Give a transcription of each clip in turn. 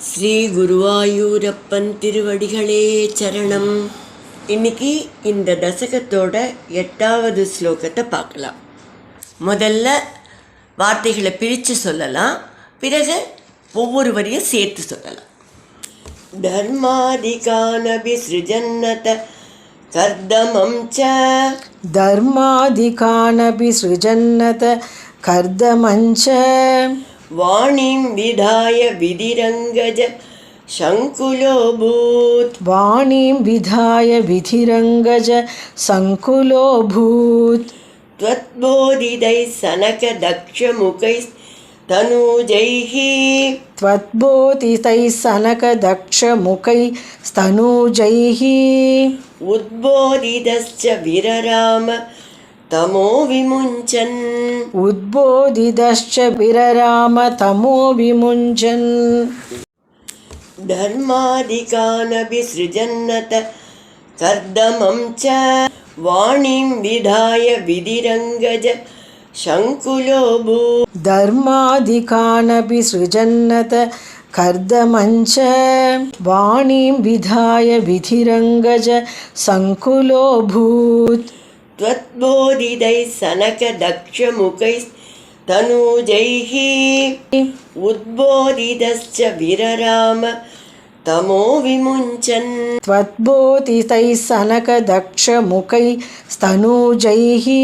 ஸ்ரீ குருவாயூரப்பன் திருவடிகளே சரணம். இன்னைக்கு இந்த தசகத்தோட 8வது ஸ்லோகத்தை பார்க்கலாம். முதல்ல வார்த்தைகளை பிரித்து சொல்லலாம், பிறகு ஒவ்வொரு வரியும் சேர்த்து சொல்லலாம். தர்மாதிகானபி சிருஜன்னத கர்தமம் ச தர்மாதிகானபி சிருஜன்னத கர்தமஞ்ச வாணிம் விதாய விதிரங்கஜ சங்குலோபூத் வாணிம் விதாய விதிரங்கஜ சங்குலோபூத் த்வத்போதிதை சனக தக்ஷமுகை தனூஜைஹி த்வத்போதிதை சனக தக்ஷமுகை ஸ்தனூஜைஹி உத்போதிதஸ்ச விரராம தமோ விமுஞ்சன் உத்போதிதஸ்ச விரராம தமோ விமுஞ்சன் தர்மாதிகானபி சிருஜன்னத கர்தமம் ச வாணிம் விதாய விதிரங்கஜ சங்குலோபூத் தர்மாதிகானபி சிருஜன்னத கர்தமஞ்ச வாணிம் விதாய விதிரங்கஜ சங்குலோபூத் த்வத்போதிதை சனக தக்ஷமுகை தனூஜைஹி உத்போதிதஸ்ச விரராம தமோ விமுஞ்சன் த்வத்போதிதை சனக தக்ஷமுகை ஸ்தனூஜைஹி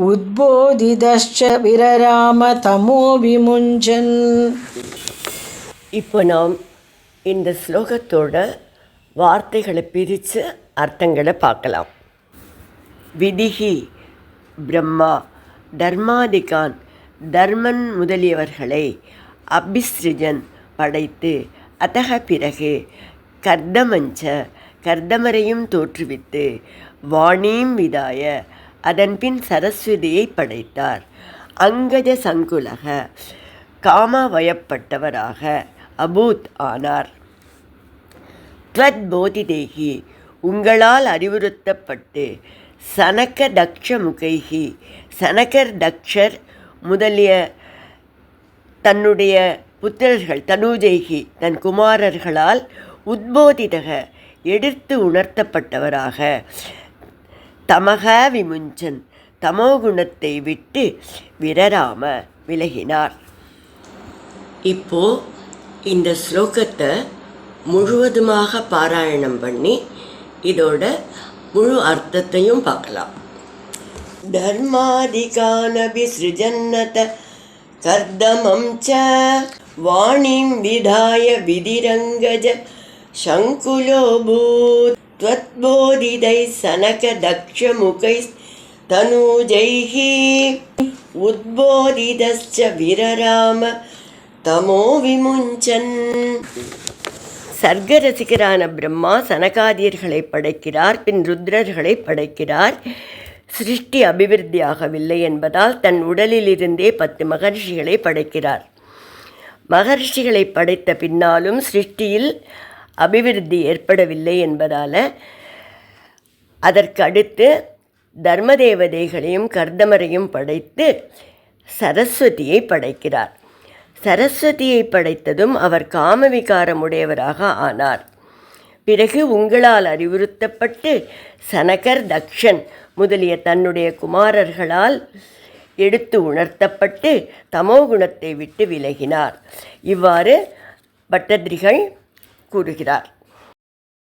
உத்போதிதஸ்ச விரராம தமோ விமுஞ்சன். இப்போ நாம் இந்த ஸ்லோகத்தோட வார்த்தைகளை பிரித்து அர்த்தங்களை பார்க்கலாம். விதிகி பிரம்மா தர்மாதிகான் தர்மன் முதலியவர்களை அபிஸ்ருஜன் படைத்து அதக பிறகு கர்தமஞ்ச கர்தமரையும் தோற்றுவித்து வாணீம் விதாய அதன்பின் சரஸ்வதியை படைத்தார். அங்கஜ சங்குலக காமவயப்பட்டவராக அபூத் ஆனார். த்வத்போதிதேகி உங்களால் அறிவுறுத்தப்பட்டு சனக தக்ஷமுகைகி சனகர் தக்ஷர் முதலிய தன்னுடைய புத்திரர்கள் தனூஜைகி தன் குமாரர்களால் உத்போதிதக எடுத்து உணர்த்தப்பட்டவராக தமக விமுஞ்சன் தமோகுணத்தை விட்டு விரராம விலகினார். இப்போ இந்த ஸ்லோகத்தை முழுவதுமாக பாராயணம் பண்ணி இதோட முழு அர்த்தத்தையும் பார்க்கலாம். தர்மாதிகானபி சிருஜன்னத கர்தமம் ச வாணிம் விதாய விதிரங்கஜ சங்குலோபூத் த்வத்போதிதை சனக தக்ஷமுகை தனூஜைஹி உத்போதிதஸ்ச விரராம தமோ விமுஞ்சன். சர்க்கரசிகரான பிரம்மா சனகாதியர்களை படைக்கிறார், பின் ருத்ரர்களை படைக்கிறார். சிருஷ்டி அபிவிருத்தியாகவில்லை என்பதால் தன் உடலிலிருந்தே 10 மகர்ஷிகளை படைக்கிறார். மகர்ஷிகளை படைத்த பின்னாலும் சிருஷ்டியில் அபிவிருத்தி ஏற்படவில்லை என்பதால் அதற்கு அடுத்து தர்மதேவதைகளையும் கர்தமரையும் படைத்து சரஸ்வதியை படைக்கிறார். சரஸ்வதியை படைத்ததும் அவர் காமவிகாரமுடையவராக ஆனார். பிறகு உங்களால் அறிவுறுத்தப்பட்டு சனகர் தக்ஷன் முதலிய தன்னுடைய குமாரர்களால் எடுத்து உணர்த்தப்பட்டு தமோகுணத்தை விட்டு விலகினார். இவ்வாறு பட்டதிரிகள் கூறுகிறார்.